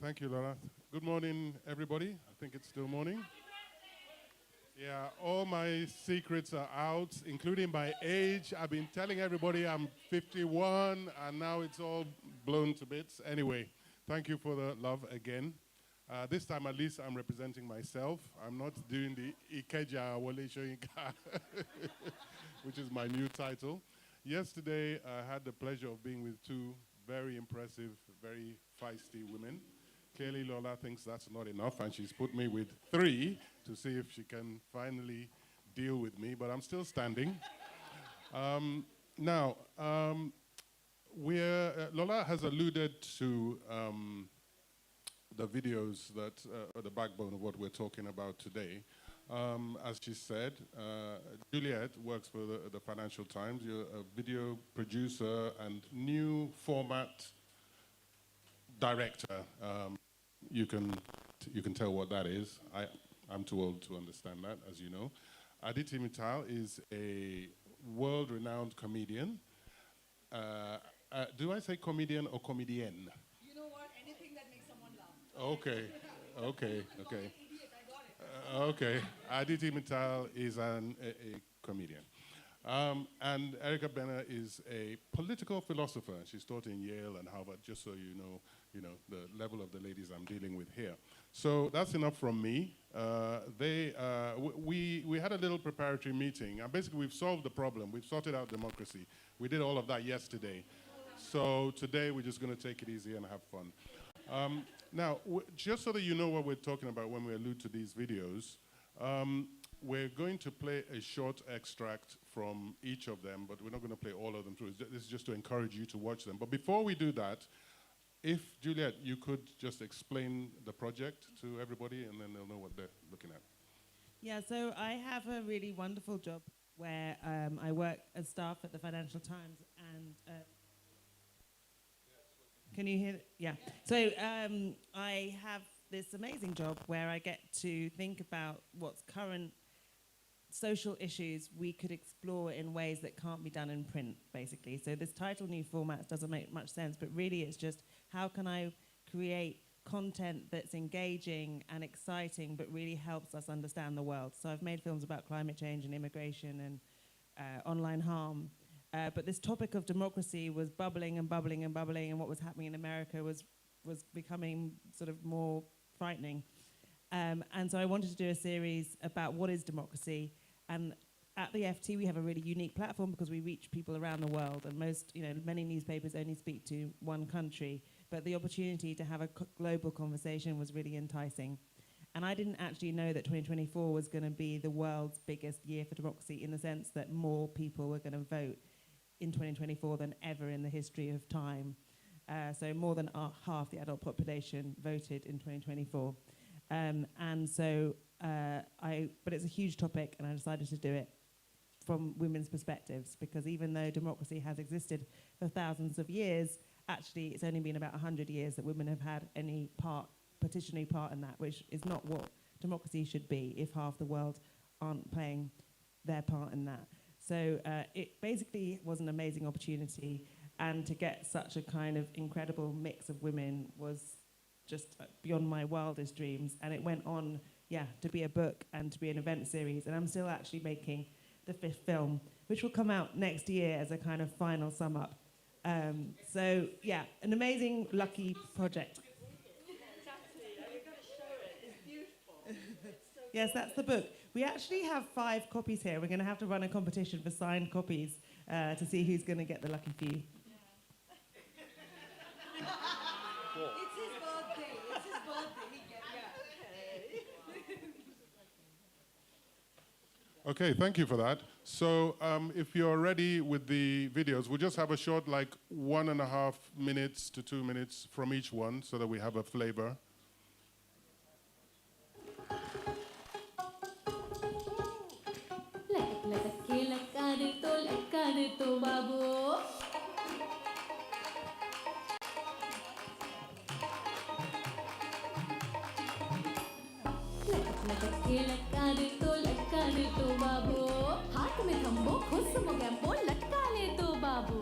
Thank you, Laura. Good morning, everybody. I think it's still morning. Yeah, all my secrets are out, including my age. I've been telling everybody I'm 51, and now it's all blown to bits. Anyway, thank you for the love again. This time, at least, I'm representing myself. I'm not doing the Ikeja Wole Soyinka, which is my new title. Yesterday, I had the pleasure of being with two very impressive, very feisty women. Clearly, Lola thinks that's not enough, and she's put me with three to see if she can finally deal with me, but I'm still standing. Now, Lola has alluded to the videos that are the backbone of what we're talking about today. As she said, Juliet works for the Financial Times. You're a video producer and new format director. You can tell what that is. I'm too old to understand that, as you know. Aditi Mittal is a world-renowned comedian. Do I say comedian or comedienne? You know what? Anything that makes someone laugh. Okay. Okay. Aditi Mittal is a comedian. And Erica Benner is a political philosopher. She's taught in Yale and Harvard, just so you know the level of the ladies I'm dealing with here. So that's enough from me. We had a little preparatory meeting, and basically we've solved the problem. We've sorted out democracy. We did all of that yesterday. So today we're just going to take it easy and have fun. Now, just so that you know what we're talking about when we allude to these videos, we're going to play a short extract from each of them, but we're not going to play all of them through. This is just to encourage you to watch them. But before we do that, if, Juliet, you could just explain the project to everybody, and then they'll know what they're looking at. Yeah, so I have a really wonderful job where I work as staff at the Financial Times, and can you hear? Yeah. So I have this amazing job where I get to think about what's current social issues we could explore in ways that can't be done in print, basically. So this title, New Formats, doesn't make much sense, but really it's just how can I create content that's engaging and exciting but really helps us understand the world. So I've made films about climate change and immigration and online harm. But this topic of democracy was bubbling and bubbling and bubbling, and what was happening in America was becoming sort of more frightening. And so I wanted to do a series about what is democracy. And at the FT, we have a really unique platform because we reach people around the world. And many newspapers only speak to one country. But the opportunity to have a global conversation was really enticing. And I didn't actually know that 2024 was going to be the world's biggest year for democracy, in the sense that more people were going to vote in 2024 than ever in the history of time. So more than half the adult population voted in 2024. But it's a huge topic, and I decided to do it from women's perspectives, because even though democracy has existed for thousands of years, actually it's only been about 100 years that women have had any petitionary part in that, which is not what democracy should be if half the world aren't playing their part in that. So it basically was an amazing opportunity, and to get such a kind of incredible mix of women was just beyond my wildest dreams. And it went on, to be a book and to be an event series. And I'm still actually making the 5th film, which will come out next year as a kind of final sum up. An amazing, lucky project. Yes, that's the book. We actually have 5 copies here. We're going to have to run a competition for signed copies to see who's going to get the lucky few. It's his birthday. Okay, thank you for that. So if you're ready with the videos, we'll just have a short, 1.5 minutes to 2 minutes from each one so that we have a flavor. हाथ में थम्बो खुश हो गया बोल लटका ले तो बाबू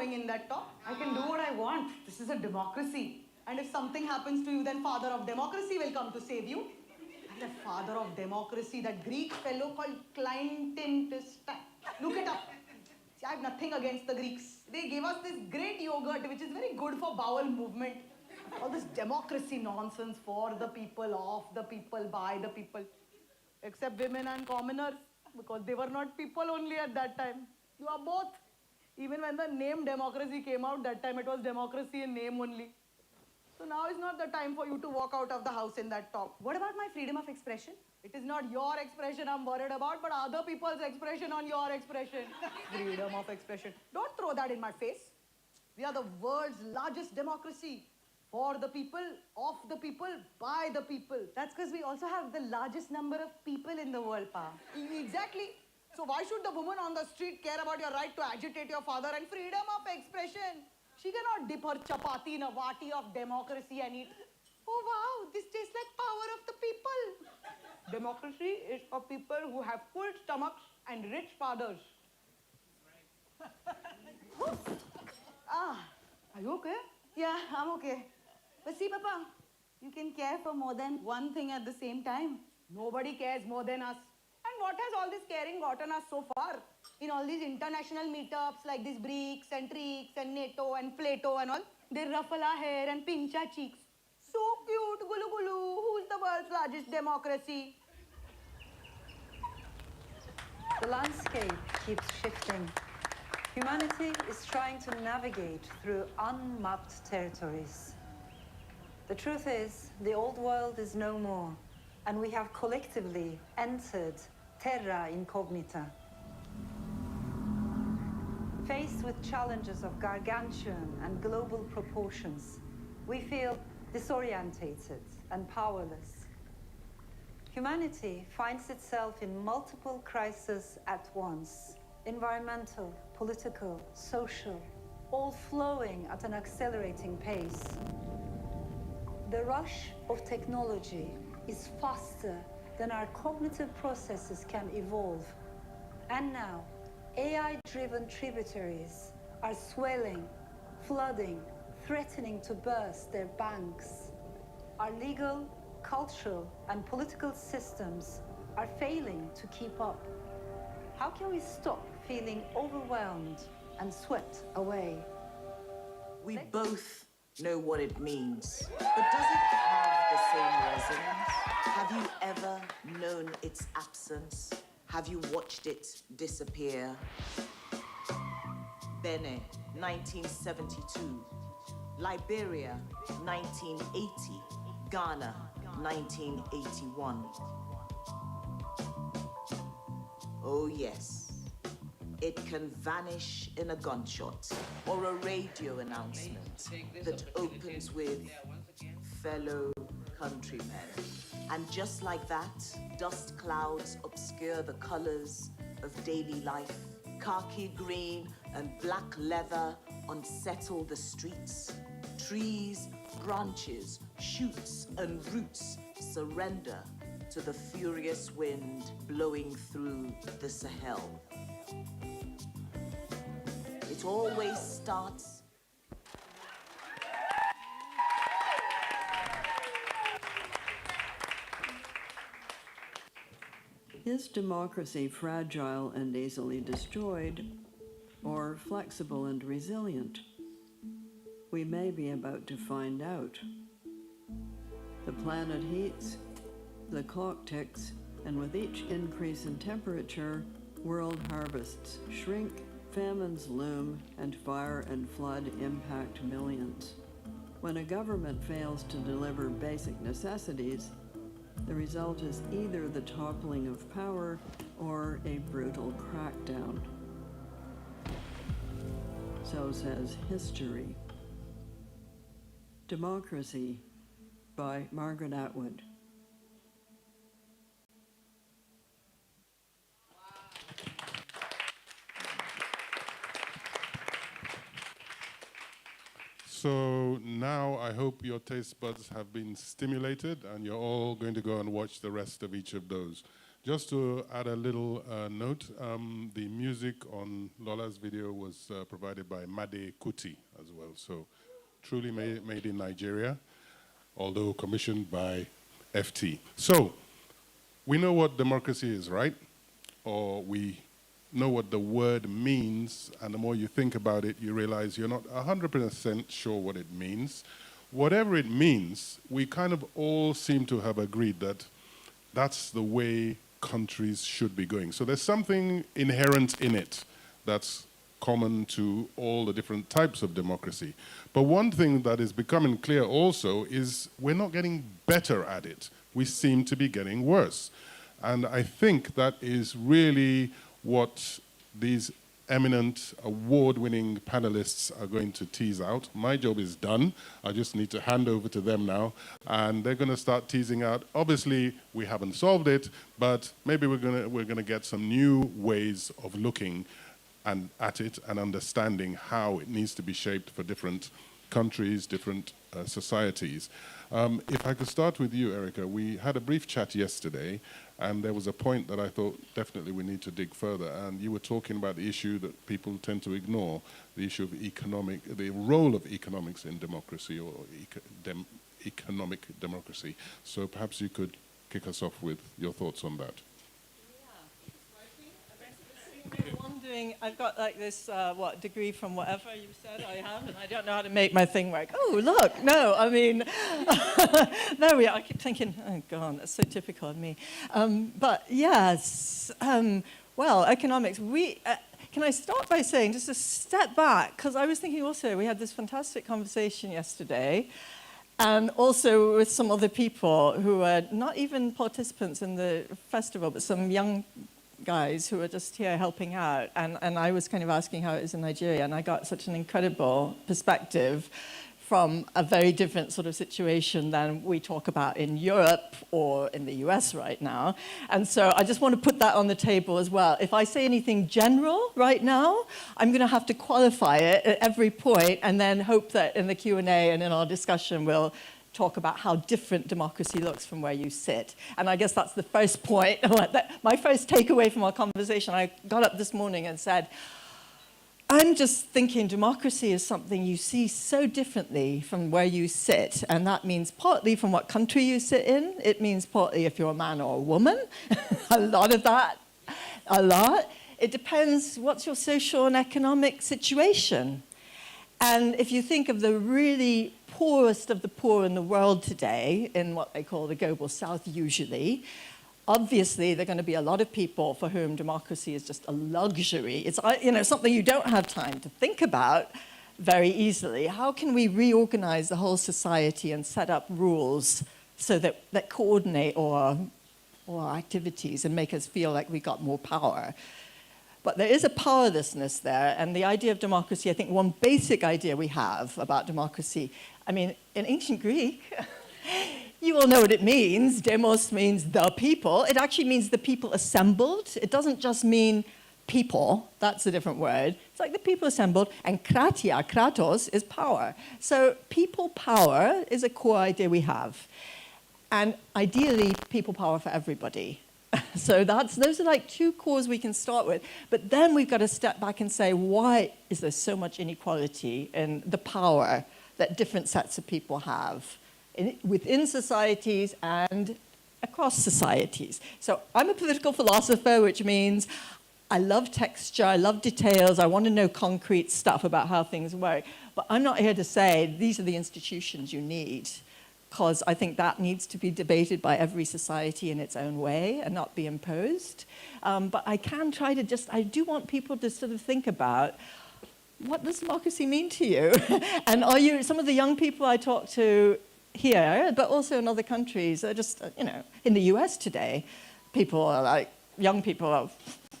going in that top. I can do what I want. This is a democracy. And if something happens to you, then father of democracy will come to save you. And the father of democracy, that Greek fellow called Clytemnestra. Look it up. See, I have nothing against the Greeks. They gave us this great yogurt, which is very good for bowel movement. All this democracy nonsense, for the people, of the people, by the people. Except women and commoners, because they were not people only at that time. You are both. Even when the name democracy came out, that time it was democracy in name only. So now is not the time for you to walk out of the house in that top. What about my freedom of expression? It is not your expression I'm worried about, but other people's expression on your expression. Freedom of expression. Don't throw that in my face. We are the world's largest democracy. For the people, of the people, by the people. That's because we also have the largest number of people in the world, Pa. Exactly. So why should the woman on the street care about your right to agitate your father and freedom of expression? She cannot dip her chapati in a vati of democracy and eat. Oh wow, this tastes like power of the people. Democracy is for people who have full stomachs and rich fathers. Are you okay? Yeah, I'm okay. But see, Papa, you can care for more than one thing at the same time. Nobody cares more than us. And what has all this caring gotten us so far? In all these international meetups like these BRICS and TRICS and NATO and Plato and all, they ruffle our hair and pinch our cheeks. So cute, Gulu Gulu. Who's the world's largest democracy? The landscape keeps shifting. Humanity is trying to navigate through unmapped territories. The truth is, the old world is no more, and we have collectively entered terra incognita. Faced with challenges of gargantuan and global proportions, we feel disorientated and powerless. Humanity finds itself in multiple crises at once: environmental, political, social, all flowing at an accelerating pace. The rush of technology is faster than our cognitive processes can evolve. And now, AI-driven tributaries are swelling, flooding, threatening to burst their banks. Our legal, cultural, and political systems are failing to keep up. How can we stop feeling overwhelmed and swept away? We both know what it means, but does it have the same resonance? Have you ever known its absence? Have you watched it disappear? Benin, 1972. Liberia, 1980. Ghana, 1981. Oh yes. It can vanish in a gunshot or a radio announcement that opens with fellow countrymen. And just like that, dust clouds obscure the colors of daily life. Khaki green and black leather unsettle the streets. Trees, branches, shoots, and roots surrender to the furious wind blowing through the Sahel. It always starts Is democracy fragile and easily destroyed, or flexible and resilient? We may be about to find out. The planet heats, the clock ticks, and with each increase in temperature, world harvests shrink, famines loom, and fire and flood impact millions. When a government fails to deliver basic necessities, the result is either the toppling of power or a brutal crackdown. So says history. Democracy by Margaret Atwood. So now I hope your taste buds have been stimulated and you're all going to go and watch the rest of each of those. Just to add a little note, the music on Lola's video was provided by Made Kuti as well. So truly made in Nigeria, although commissioned by FT. So we know what democracy is, right? Or we know what the word means, and the more you think about it, you realize you're not 100% sure what it means. Whatever it means, we kind of all seem to have agreed that that's the way countries should be going. So there's something inherent in it that's common to all the different types of democracy. But one thing that is becoming clear also is we're not getting better at it. We seem to be getting worse. And I think that is really what these eminent, award-winning panelists are going to tease out. My job is done. I just need to hand over to them now. And they're going to start teasing out. Obviously, we haven't solved it, but maybe we're going to get some new ways of looking at it and understanding how it needs to be shaped for different countries, different societies. If I could start with you, Erica. We had a brief chat yesterday, and there was a point that I thought definitely we need to dig further. And you were talking about the issue that people tend to ignore, the issue of the role of economics in democracy, or economic democracy. So perhaps you could kick us off with your thoughts on that. I've got like this, degree from whatever you said I have, and I don't know how to make my thing work. Oh, look, no, I mean, there we are. I keep thinking, oh, God, that's so typical of me. But yes, well, economics, can I start by saying, just a step back, because I was thinking also, we had this fantastic conversation yesterday, and also with some other people who are not even participants in the festival, but some young guys who are just here helping out, and I was kind of asking how it is in Nigeria, and I got such an incredible perspective from a very different sort of situation than we talk about in Europe or in the US right now. And so I just want to put that on the table as well. If I say anything general right now, I'm going to have to qualify it at every point, and then hope that in the Q&A and in our discussion we'll talk about how different democracy looks from where you sit. And I guess that's the first point. My first takeaway from our conversation, I got up this morning and said, I'm just thinking democracy is something you see so differently from where you sit. And that means partly from what country you sit in. It means partly if you're a man or a woman. A lot of that. A lot. It depends what's your social and economic situation. And if you think of the really poorest of the poor in the world today, in what they call the global south usually, obviously there are going to be a lot of people for whom democracy is just a luxury. It's something you don't have time to think about very easily. How can we reorganize the whole society and set up rules so that coordinate all our activities and make us feel like we got more power? But there is a powerlessness there, and the idea of democracy, I think one basic idea we have about democracy, I mean, in ancient Greek, you all know what it means. Demos means the people. It actually means the people assembled. It doesn't just mean people. That's a different word. It's like the people assembled, and kratia, kratos, is power. So people power is a core idea we have. And ideally, people power for everybody. So those are like two cores we can start with. But then we've got to step back and say, why is there so much inequality in the power that different sets of people have within societies and across societies? So I'm a political philosopher, which means I love texture, I love details, I want to know concrete stuff about how things work. But I'm not here to say these are the institutions you need, because I think that needs to be debated by every society in its own way and not be imposed. But I can try to I do want people to sort of think about, what does democracy mean to you? And some of the young people I talk to here, but also in other countries, are just, in the US today, people are like, young people are,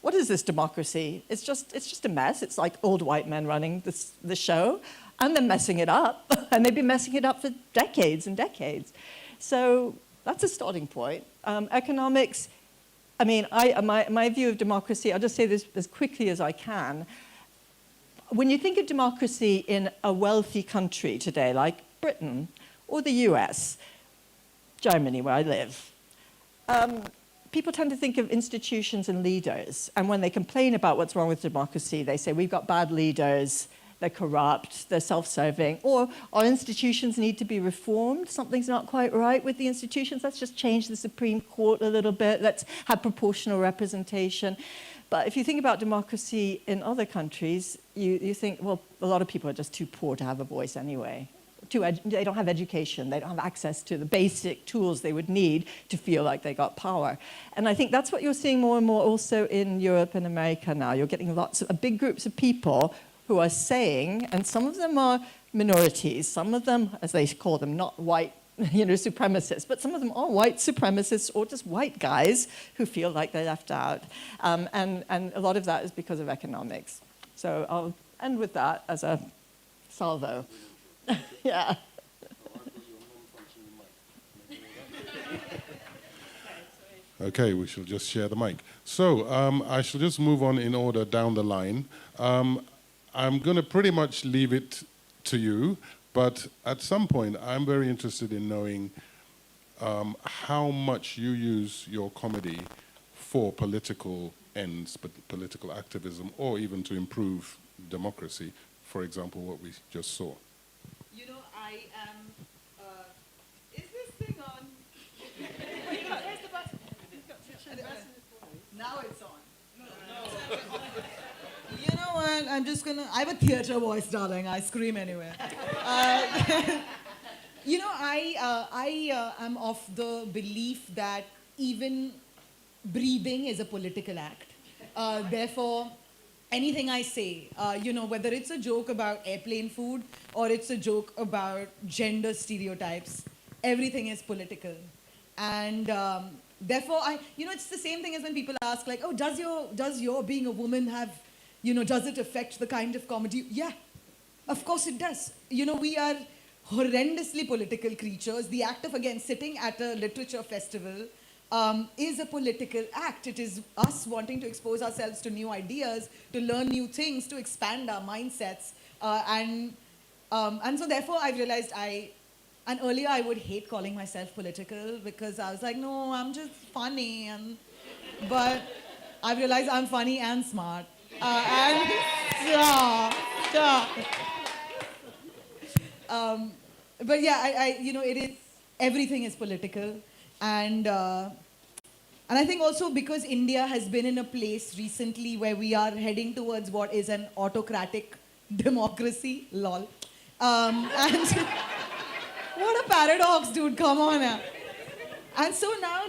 what is this democracy? It's just a mess. It's like old white men running the show. And they're messing it up, and they've been messing it up for decades and decades. So that's a starting point. Economics, I mean, my view of democracy, I'll just say this as quickly as I can. When you think of democracy in a wealthy country today, like Britain or the US, Germany, where I live, people tend to think of institutions and leaders, and when they complain about what's wrong with democracy, they say, we've got bad leaders, they're corrupt, they're self-serving, or our institutions need to be reformed. Something's not quite right with the institutions. Let's just change the Supreme Court a little bit. Let's have proportional representation. But if you think about democracy in other countries, you think, well, a lot of people are just too poor to have a voice anyway. They don't have education. They don't have access to the basic tools they would need to feel like they got power. And I think that's what you're seeing more and more also in Europe and America now. You're getting lots of big groups of people who are saying, and some of them are minorities, some of them, as they call them, not white supremacists, but some of them are white supremacists or just white guys who feel like they're left out. And a lot of that is because of economics. So I'll end with that as a salvo. Yeah. Okay, we shall just share the mic. So I shall just move on in order down the line. I'm going to pretty much leave it to you, but at some point I'm very interested in knowing how much you use your comedy for political ends, but political activism, or even to improve democracy, for example, what we just saw. You know, I am. Is this thing on? Where's the button? Now it's on. You know what? I'm just gonna. I have a theater voice, darling. I scream anywhere. You know, I am of the belief that even breathing is a political act. Therefore, anything I say, whether it's a joke about airplane food or it's a joke about gender stereotypes, everything is political. And therefore, it's the same thing as when people ask, like, oh, does your being a woman have, does it affect the kind of comedy? Yeah, of course it does. We are horrendously political creatures. The act of, again, sitting at a literature festival is a political act. It is us wanting to expose ourselves to new ideas, to learn new things, to expand our mindsets. And so therefore I've realized and earlier I would hate calling myself political because I was like, no, I'm just funny. But I've realized I'm funny and smart. But yeah, it is, everything is political. And I think also because India has been in a place recently where we are heading towards what is an autocratic democracy, lol. And what a paradox, dude, come on now. And so now,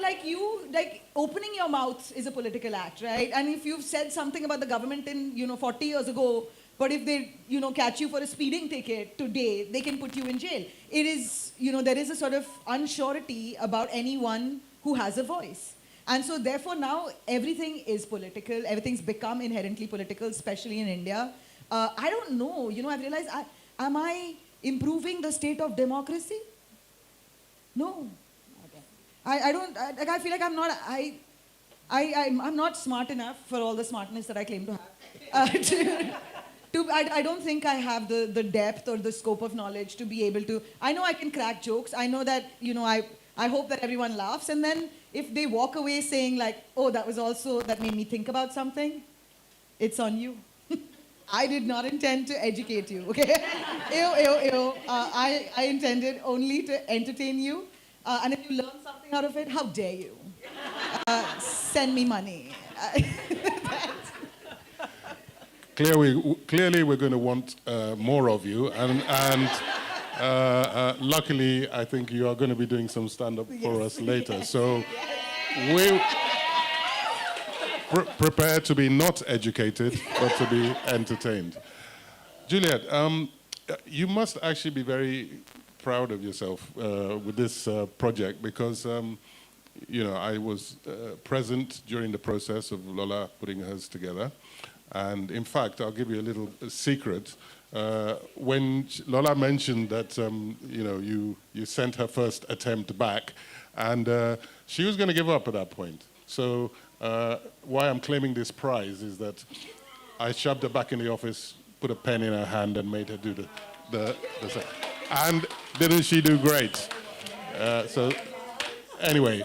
opening your mouth is a political act, right? And if you've said something about the government in, 40 years ago, but if they, catch you for a speeding ticket today, they can put you in jail. It is, there is a sort of unsurety about anyone who has a voice. And so therefore now everything is political. Everything's become inherently political, especially in India. I don't know, I've realized, am I improving the state of democracy? No. I feel like I'm not smart enough for all the smartness that I claim to have. I don't think I have the depth or the scope of knowledge to be able to. I know I can crack jokes. I know that, I hope that everyone laughs. And then if they walk away saying like, oh, that made me think about something, it's on you. I did not intend to educate you, okay? Ew. I intended only to entertain you. And if you learn something out of it, how dare you? Send me money. Clearly, we're going to want more of you, and luckily, I think you are going to be doing some stand-up for us later. So we prepare to be not educated, but to be entertained. Juliet, you must actually be very proud of yourself with this project because, I was present during the process of Lola putting hers together. And in fact, I'll give you a little secret. When Lola mentioned that, you sent her first attempt back, and she was going to give up at that point. So why I'm claiming this prize is that I shoved her back in the office, put a pen in her hand, and made her do the and didn't she do great? So anyway.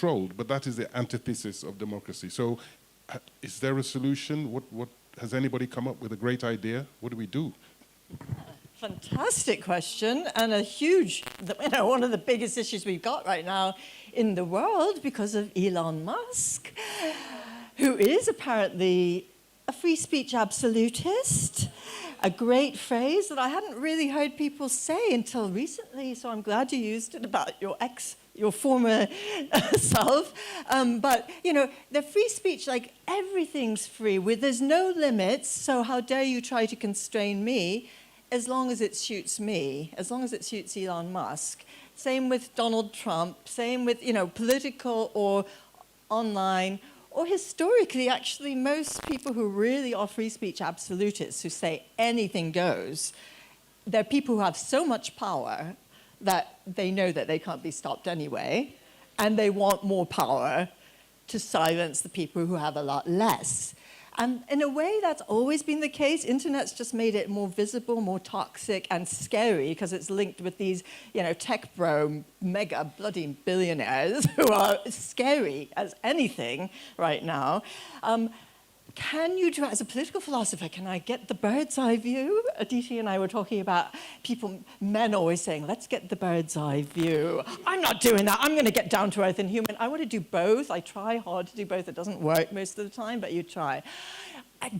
controlled, but that is the antithesis of democracy. So is there a solution? What has anybody come up with a great idea? What do we do? Fantastic question, and a huge, one of the biggest issues we've got right now in the world because of Elon Musk, who is apparently a free speech absolutist, a great phrase that I hadn't really heard people say until recently, so I'm glad you used it about your former self. But, the free speech, like everything's free, there's no limits, so how dare you try to constrain me as long as it suits me, as long as it suits Elon Musk. Same with Donald Trump, same with, political or online, or historically, actually, most people who really are free speech absolutists, who say anything goes, they're people who have so much power that they know that they can't be stopped anyway, and they want more power to silence the people who have a lot less. And in a way, that's always been the case. Internet's just made it more visible, more toxic, and scary because it's linked with these, tech bro, mega bloody billionaires who are scary as anything right now. Can you do, as a political philosopher, can I get the bird's eye view? Aditi and I were talking about men always saying, let's get the bird's eye view. I'm not doing that. I'm going to get down to earth and human. I want to do both. I try hard to do both. It doesn't work most of the time, but you try.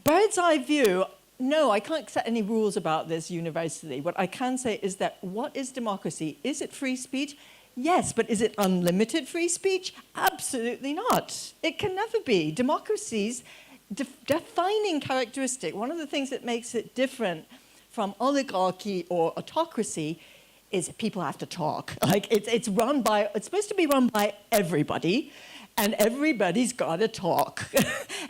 Bird's eye view, no, I can't set any rules about this universally. What I can say is that what is democracy? Is it free speech? Yes, but is it unlimited free speech? Absolutely not. It can never be. Democracies, defining characteristic, one of the things that makes it different from oligarchy or autocracy is people have to talk. Like it's supposed to be run by everybody, and everybody's got to talk.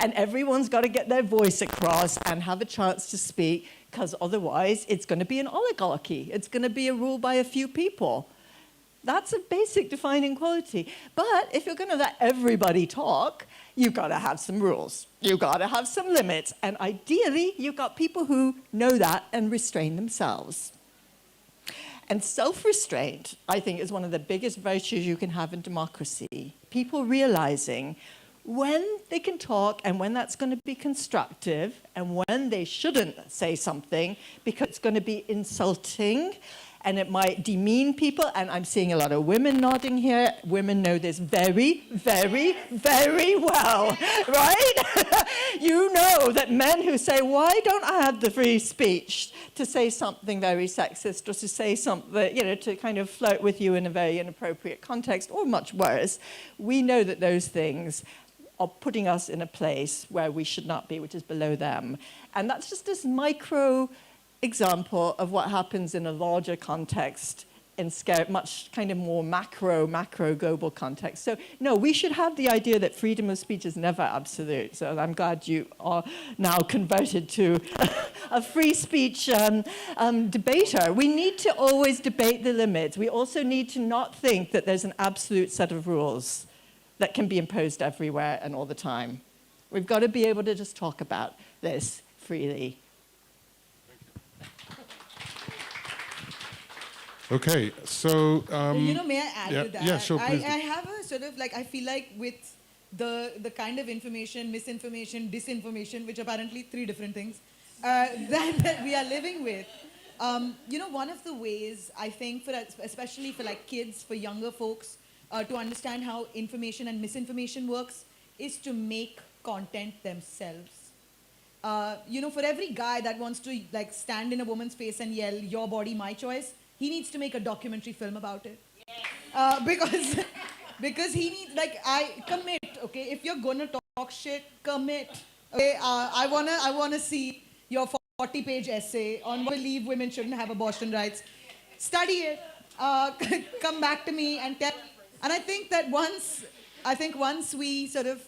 And everyone's got to get their voice across and have a chance to speak, because otherwise it's going to be an oligarchy. It's going to be a rule by a few people. That's a basic defining quality. But if you're going to let everybody talk, you've got to have some rules. You've got to have some limits. And ideally, you've got people who know that and restrain themselves. And self-restraint, I think, is one of the biggest virtues you can have in democracy. People realizing when they can talk and when that's going to be constructive and when they shouldn't say something because it's going to be insulting and it might demean people. And I'm seeing a lot of women nodding here. Women know this very, very, very well, right? You know that men who say, why don't I have the free speech to say something very sexist or to say something, to kind of flirt with you in a very inappropriate context, or much worse, we know that those things are putting us in a place where we should not be, which is below them. And that's just this micro example of what happens in a larger context, in much kind of more macro global context. So no, we should have the idea that freedom of speech is never absolute. So I'm glad you are now converted to a free speech debater. We need to always debate the limits. We also need to not think that there's an absolute set of rules that can be imposed everywhere and all the time. We've got to be able to just talk about this freely. Okay, so... may I add to that? Yeah, sure, please. I have a sort of I feel like with the kind of information, misinformation, disinformation, which apparently 3 different things, that we are living with, one of the ways I think, especially for kids, for younger folks, to understand how information and misinformation works is to make content themselves. For every guy that wants to stand in a woman's face and yell, your body, my choice, he needs to make a documentary film about it. Because he needs, commit, okay? If you're gonna talk shit, commit. Okay, I wanna see your 40-page essay on why I believe women shouldn't have abortion rights. Study it, come back to me and tell. And I think that once we sort of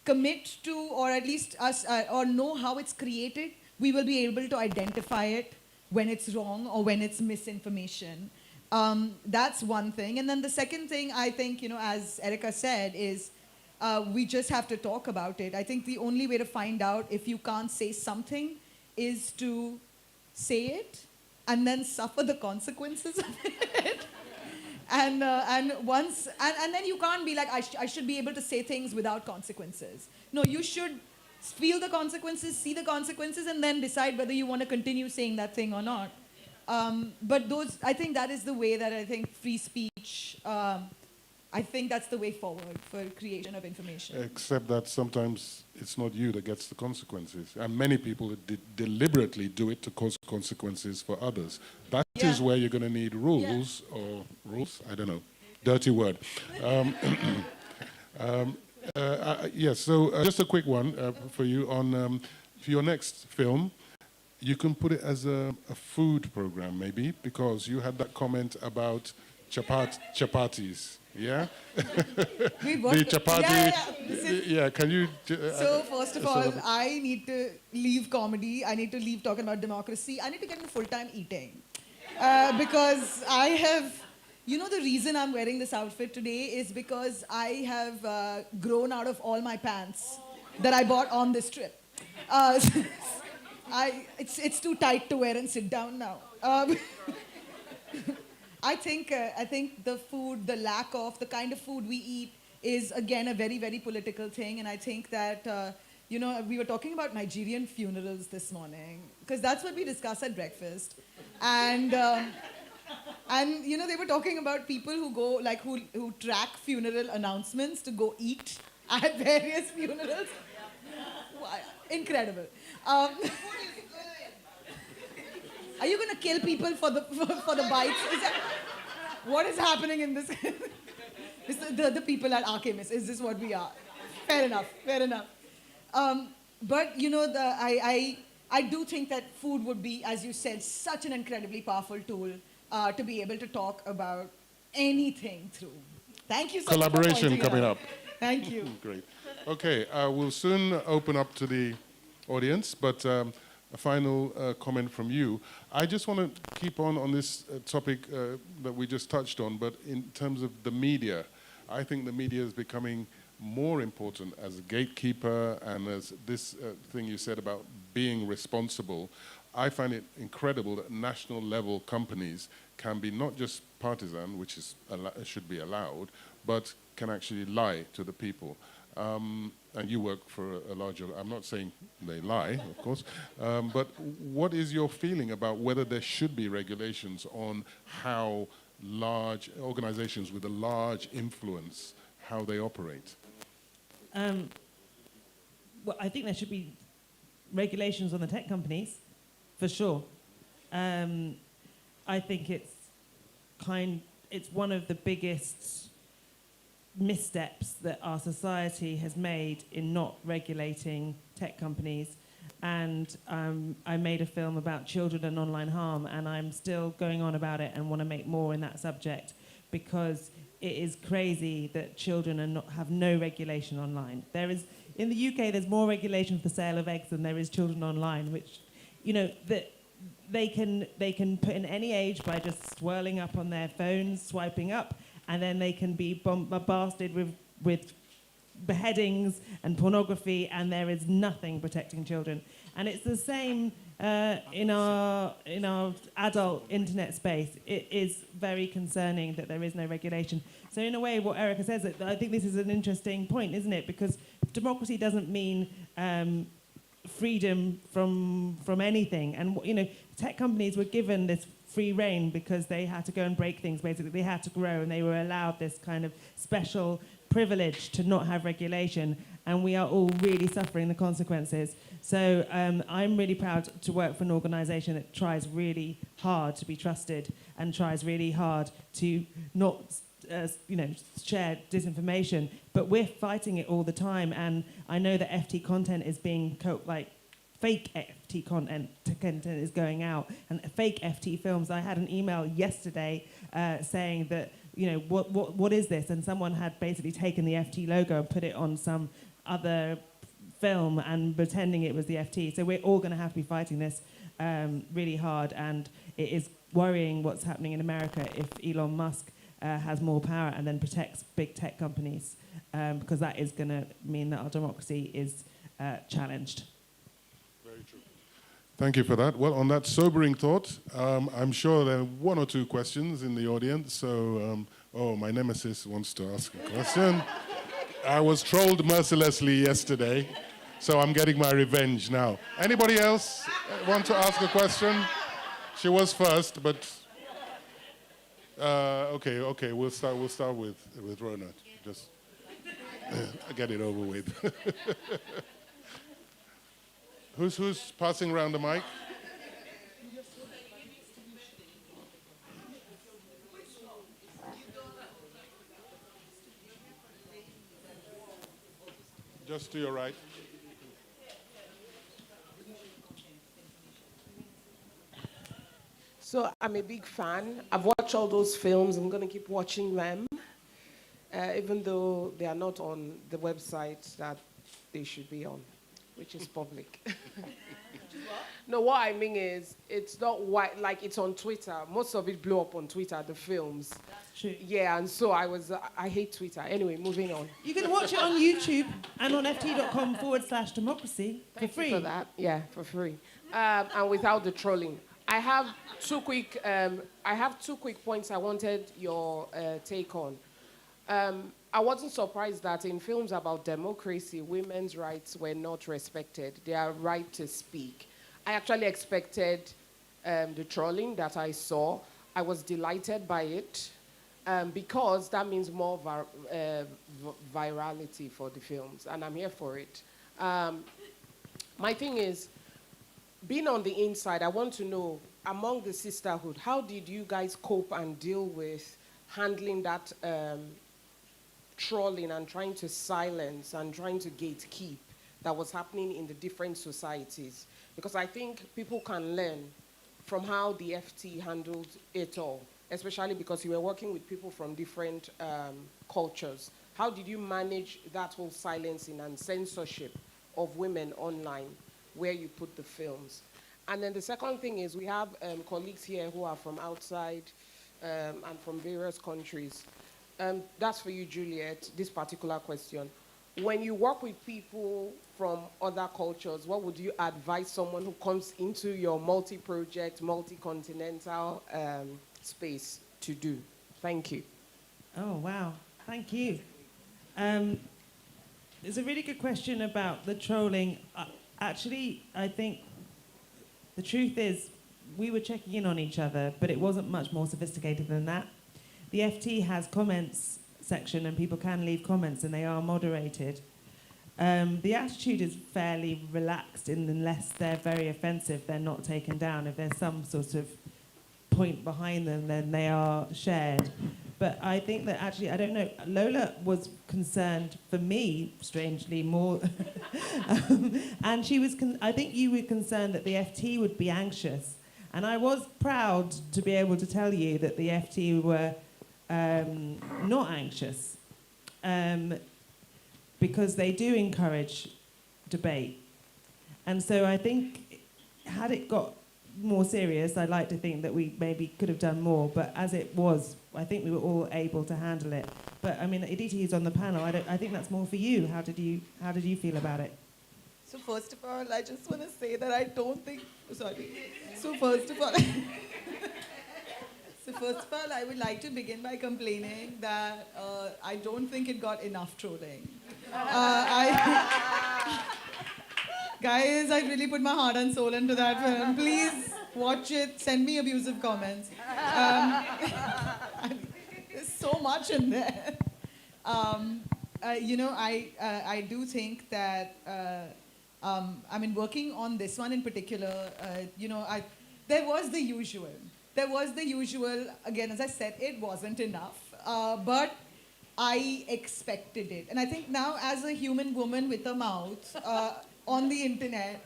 commit to, or at least us, or know how it's created, we will be able to identify it when it's wrong or when it's misinformation. That's one thing. And then the second thing, I think, as Erica said, is we just have to talk about it. I think the only way to find out if you can't say something is to say it and then suffer the consequences of it. And then you can't be like, I should be able to say things without consequences. No, you should feel the consequences, see the consequences, and then decide whether you want to continue saying that thing or not. But I think that is the way that I think free speech, I think that's the way forward for creation of information. Except that sometimes it's not you that gets the consequences. And many people deliberately do it to cause consequences for others. That is where you're going to need rules, or rules, I don't know, dirty word. Yes, so just a quick one for you on for your next film. You can put it as a food program, maybe, because you had that comment about chapatis. Yeah? The chapati. Yeah, can you... so first of all, I need to leave comedy. I need to leave talking about democracy. I need to get into full-time eating. Because I have... You know, the reason I'm wearing this outfit today is because I have grown out of all my pants that I bought on this trip. It's too tight to wear and sit down now. I think the food, the lack of the kind of food we eat is, again, a very, very political thing. And I think that, you know, we were talking about Nigerian funerals this morning, because that's what we discussed at breakfast. And, you know, they were talking about people who go, like, who track funeral announcements to go eat at various funerals. Incredible. Are you going to kill people for the bites? What is happening in this? the people at Archimedes, is this what we are? Fair enough, fair enough. But, you know, I do think that food would be, as you said, such an incredibly powerful tool to be able to talk about anything through. Thank you so much. Collaboration coming up. Thank you. Great. Okay, we'll soon open up to the audience, but a final comment from you. I just want to keep on this topic that we just touched on, but in terms of the media, I think the media is becoming more important as a gatekeeper, and as this thing you said about being responsible. I find it incredible that national level companies can be not just partisan, which is should be allowed, but can actually lie to the people. And you work for a larger, I'm not saying they lie, of course, but what is your feeling about whether there should be regulations on how large organizations with a large influence, how they operate? Well, I think there should be regulations on the tech companies, for sure. I think it's one of the biggest missteps that our society has made in not regulating tech companies. And I made a film about children and online harm, and I'm still going on about it and want to make more in that subject, because it is crazy that children have no regulation online. In the UK, there's more regulation for sale of eggs than there is children online, which, you know, that they can put in any age by just swirling up on their phones, swiping up, and then they can be bombarded with beheadings and pornography, and there is nothing protecting children. And it's the same in our adult internet space. It is very concerning that there is no regulation. So in a way, what Erica says, I think this is an interesting point, isn't it? Because democracy doesn't mean freedom from anything. And, you know, tech companies were given this free reign because they had to go and break things, basically. They had to grow, and they were allowed this kind of special privilege to not have regulation, and we are all really suffering the consequences. So I'm really proud to work for an organisation that tries really hard to be trusted and tries really hard to not share disinformation, but we're fighting it all the time. And I know that FT content is being fake FT content is going out, and fake FT films. I had an email yesterday saying that, you know, what is this? And someone had basically taken the FT logo and put it on some other film and pretending it was the FT. So we're all going to have to be fighting this really hard, and it is worrying what's happening in America if Elon Musk has more power and then protects big tech companies, because that is going to mean that our democracy is challenged. Very true. Thank you for that. Well, on that sobering thought, I'm sure there are one or two questions in the audience, so Oh, my nemesis wants to ask a question. I was trolled mercilessly yesterday, so I'm getting my revenge now. Anybody else want to ask a question? She was first, but okay. We'll start with Ronald. Just get it over with. Who's passing around the mic? Just to your right. So I'm a big fan. I've watched all those films. I'm going to keep watching them, even though they are not on the website that they should be on, which is public. No, what I mean is, it's not like it's on Twitter. Most of it blew up on Twitter, the films. That's true. Yeah, and so I hate Twitter. Anyway, moving on. You can watch it on YouTube and on ft.com/democracy for Thank free. you for that. Yeah, for free. And without the trolling. I have two quick points I wanted your take on. I wasn't surprised that in films about democracy, women's rights were not respected. Their right to speak. I actually expected the trolling that I saw. I was delighted by it because that means more virality for the films, and I'm here for it. My thing is, being on the inside, I want to know, among the sisterhood, how did you guys cope and deal with handling that trolling and trying to silence and trying to gatekeep that was happening in the different societies? Because I think people can learn from how the FT handled it all, especially because you were working with people from different cultures. How did you manage that whole silencing and censorship of women online, where you put the films? And then the second thing is, we have colleagues here who are from outside and from various countries. That's for you, Juliet, this particular question. When you work with people from other cultures, what would you advise someone who comes into your multi-project, multi-continental space to do? Thank you. Oh, wow. Thank you. It's a really good question about the trolling. Actually, I think the truth is we were checking in on each other, but it wasn't much more sophisticated than that. The FT has comments section and people can leave comments and they are moderated. The attitude is fairly relaxed unless they're very offensive, they're not taken down. If there's some sort of point behind them, then they are shared. But I think that actually, I don't know, Lola was concerned, for me, strangely, more. And she was, I think you were concerned that the FT would be anxious. And I was proud to be able to tell you that the FT were not anxious, because they do encourage debate. And so I think, had it got more serious, I'd like to think that we maybe could have done more, but as it was, I think we were all able to handle it. But I mean, Aditi is on the panel. I think that's more for you. How did you feel about it? So first of all, I just want to say that I don't think, sorry. So first of all, I would like to begin by complaining that I don't think it got enough trolling. Guys, I really put my heart and soul into that film. Please watch it. Send me abusive comments. There's so much in there. I do think that, I mean, working on this one in particular, there was the usual. Again, as I said, it wasn't enough. But I expected it. And I think now, as a human woman with a mouth on the internet,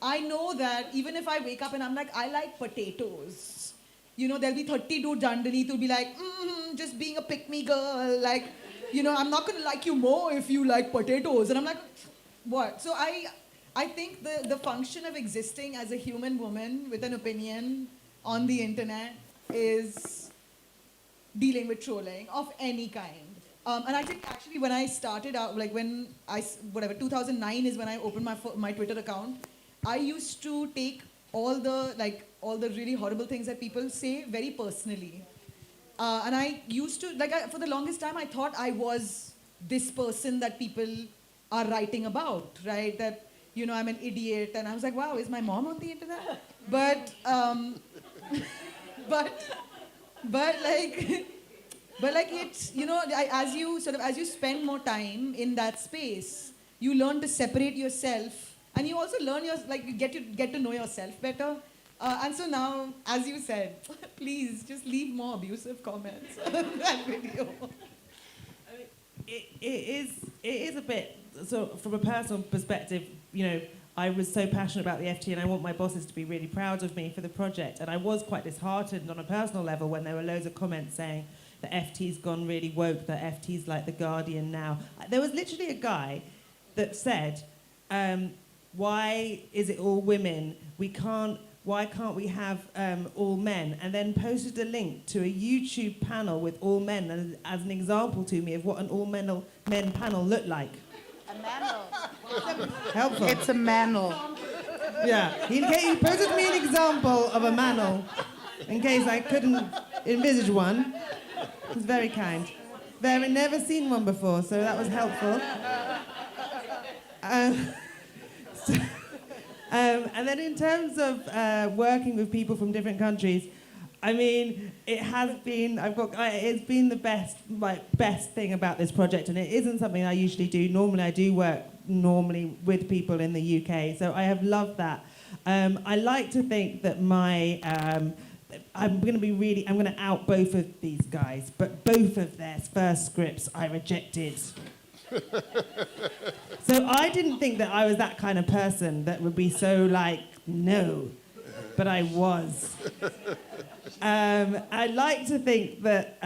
I know that even if I wake up and I'm like, I like potatoes, there'll be 30 dudes underneath who'll be like, just being a pick-me girl, like, I'm not going to like you more if you like potatoes. And I'm like, what? So I think the function of existing as a human woman with an opinion on the internet is dealing with trolling of any kind. And I think actually when I started out, like 2009 is when I opened my Twitter account, I used to take all the really horrible things that people say very personally. and I used to, for the longest time, I thought I was this person that people are writing about, right? That, I'm an idiot. And I was like, wow, is my mom on the internet? But it's, as you spend more time in that space, you learn to separate yourself, and you also learn you get to know yourself better. And so now, as you said, please just leave more abusive comments on that video. It is a bit, so from a personal perspective, I was so passionate about the FT and I want my bosses to be really proud of me for the project. And I was quite disheartened on a personal level when there were loads of comments saying the FT's gone really woke, the FT's like the Guardian now. There was literally a guy that said, why is it all women? Why can't we have all men? And then posted a link to a YouTube panel with all men as an example to me of what an all men panel looked like. A manel. Helpful. It's a manel. Yeah, he posted me an example of a manel in case I couldn't envisage one. It was very kind. Very never seen one before, so that was helpful. And then in terms of working with people from different countries, I mean, it's been the best thing about this project, and it isn't something I usually do. Normally, I do work with people in the UK, so I have loved that. I like to think that I'm going to out both of these guys, but both of their first scripts I rejected. So I didn't think that I was that kind of person that would be so no, but I was. I like to think that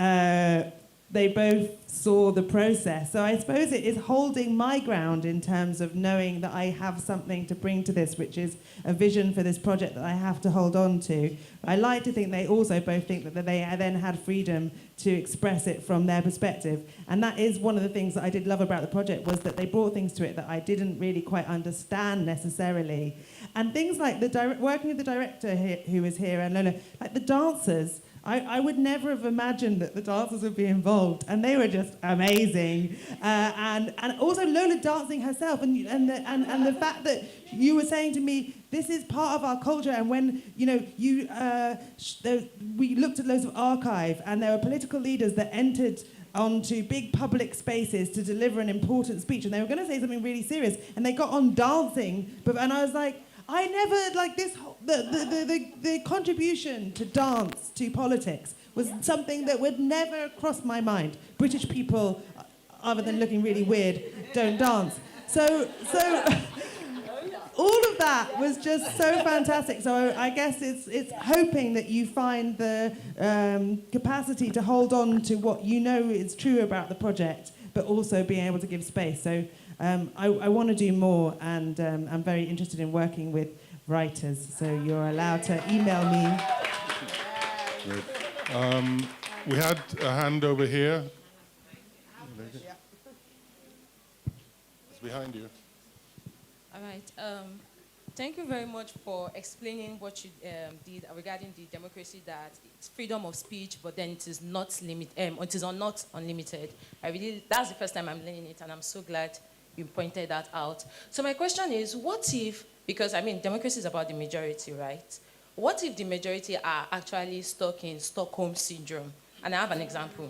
they both saw the process. So I suppose it is holding my ground in terms of knowing that I have something to bring to this, which is a vision for this project that I have to hold on to. I like to think they also both think that they then had freedom to express it from their perspective. And that is one of the things that I did love about the project, was that they brought things to it that I didn't really quite understand necessarily. And things like working with the director who is here, and Lola, like the dancers, I would never have imagined that the dancers would be involved, and they were just amazing. And also Lola dancing herself, and the fact that you were saying to me, this is part of our culture, and when we looked at loads of archive, and there were political leaders that entered onto big public spaces to deliver an important speech, and they were going to say something really serious, and they got on dancing, and I was like, I never, the contribution to dance to politics was something that would never cross my mind. British people, other than looking really weird, don't dance. So all of that was just so fantastic. So I guess it's hoping that you find the capacity to hold on to what you know is true about the project, but also being able to give space. So I want to do more, and I'm very interested in working with writers, so you're allowed to email me. Great. We had a hand over here. It's behind you. All right. Thank you very much for explaining what you did regarding the democracy, that it's freedom of speech, but then it is not not unlimited. That's the first time I'm learning it, and I'm so glad you pointed that out. So my question is, what if, because democracy is about the majority, right? What if the majority are actually stuck in Stockholm syndrome? And I have an example.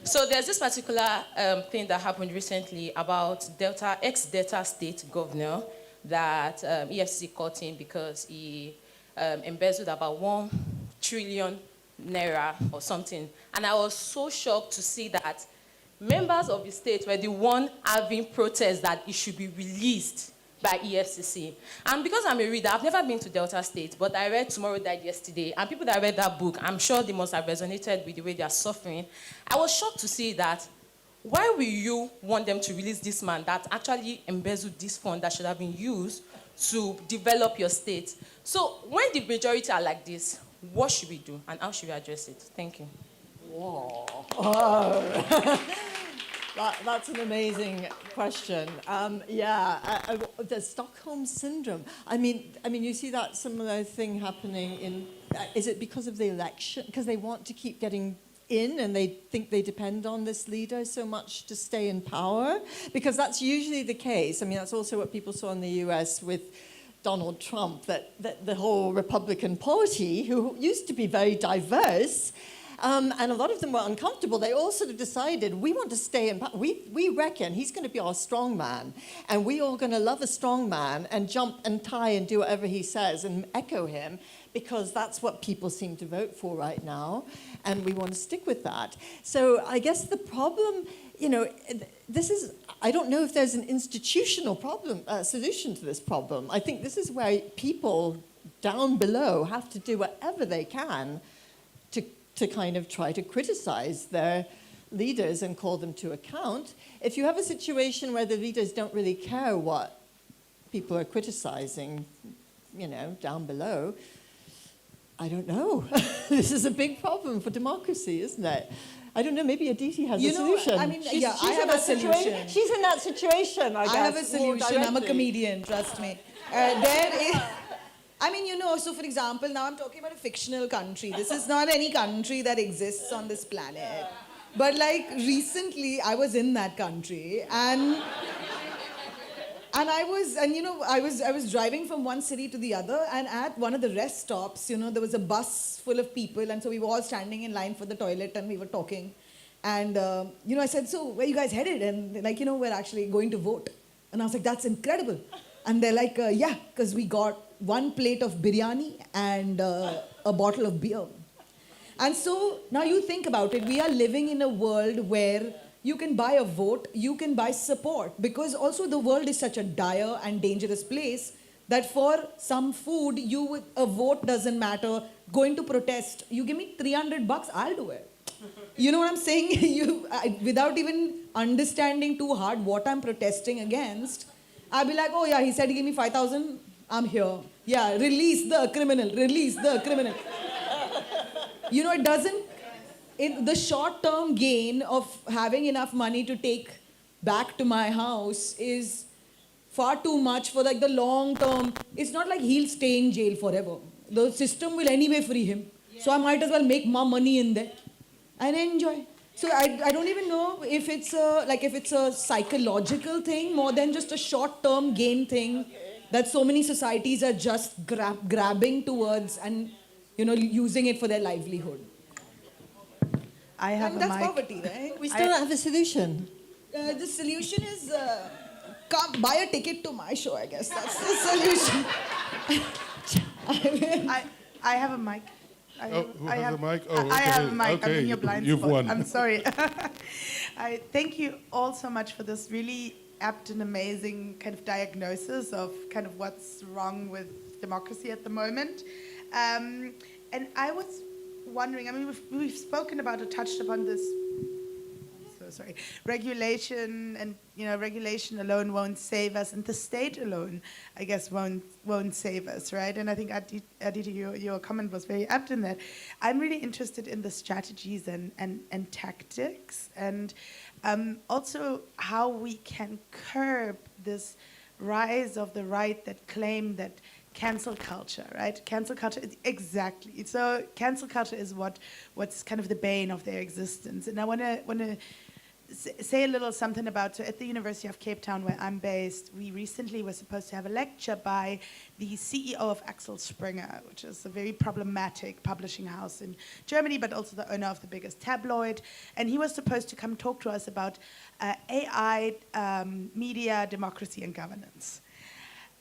So there's this particular thing that happened recently about ex-Delta state governor that EFCC caught him because he embezzled about 1 trillion naira or something. And I was so shocked to see that members of the state were the one having protests that it should be released by EFCC. And because I'm a reader, I've never been to Delta State, but I read Tomorrow Died Yesterday, and people that read that book, I'm sure they must have resonated with the way they are suffering. I was shocked to see that, why will you want them to release this man that actually embezzled this fund that should have been used to develop your state? So when the majority are like this, what should we do, and how should we address it? Thank you. Whoa. Oh. That's an amazing question. The Stockholm syndrome. I mean, you see that similar thing happening in. Is it because of the election? Because they want to keep getting in and they think they depend on this leader so much to stay in power, because that's usually the case. I mean, that's also what people saw in the US with Donald Trump, that the whole Republican Party, who used to be very diverse, and a lot of them were uncomfortable, they all sort of decided, we want to stay in power. We reckon he's going to be our strong man, and we all going to love a strong man and jump and tie and do whatever he says and echo him, because that's what people seem to vote for right now, and we want to stick with that. So I guess the problem, you know, this is, I don't know if there's an institutional problem, solution to this problem. I think this is where people down below have to do whatever they can to kind of try to criticize their leaders and call them to account. If you have a situation where the leaders don't really care what people are criticizing, you know, down below, I don't know. This is a big problem for democracy, isn't it? I don't know, maybe Aditi has a solution. I mean, I have a solution. She's in that situation, I guess. I have a solution. I'm a comedian, trust me. I mean, you know, so for example, now I'm talking about a fictional country. This is not any country that exists on this planet. But like recently, I was in that country and I was driving from one city to the other, and at one of the rest stops, you know, there was a bus full of people, and so we were all standing in line for the toilet and we were talking. And, you know, I said, so where are you guys headed? And they're like, you know, we're actually going to vote. And I was like, that's incredible. And they're like, yeah, because we got one plate of biryani and a bottle of beer. And so now you think about it, we are living in a world where you can buy a vote, you can buy support, because also the world is such a dire and dangerous place that for some food, a vote doesn't matter. Going to protest, you give me $300, I'll do it. You know what I'm saying? Without even understanding too hard what I'm protesting against, I'll be like, oh yeah, he said he gave me 5,000, I'm here. Yeah, release the criminal, release the criminal. You know, the short-term gain of having enough money to take back to my house is far too much for like the long-term. It's not like he'll stay in jail forever. The system will anyway free him. Yeah. So I might as well make more money in there and enjoy. So I don't even know if it's a psychological thing more than just a short-term gain thing that so many societies are just grabbing towards and, you know, using it for their livelihood. I have and that's poverty, right? We still don't have a solution. The solution is come buy a ticket to my show, I guess. That's the solution. I have a mic. Who has a mic? Oh, okay. I have a mic. Okay. I'm in your blind You've spot. won. I'm sorry. I thank you all so much for this really apt and amazing kind of diagnosis of kind of what's wrong with democracy at the moment. And I was wondering, I mean, we've spoken about or touched upon this, regulation, and, you know, regulation alone won't save us, and the state alone, I guess, won't save us, right? And I think, Aditi, your comment was very apt in that. I'm really interested in the strategies and tactics, and also how we can curb this rise of the right that claim that cancel culture, right? Cancel culture, exactly. So cancel culture is what's kind of the bane of their existence. And I want to say a little something about, so at the University of Cape Town, where I'm based, we recently were supposed to have a lecture by the CEO of Axel Springer, which is a very problematic publishing house in Germany, but also the owner of the biggest tabloid. And he was supposed to come talk to us about AI, media, democracy, and governance.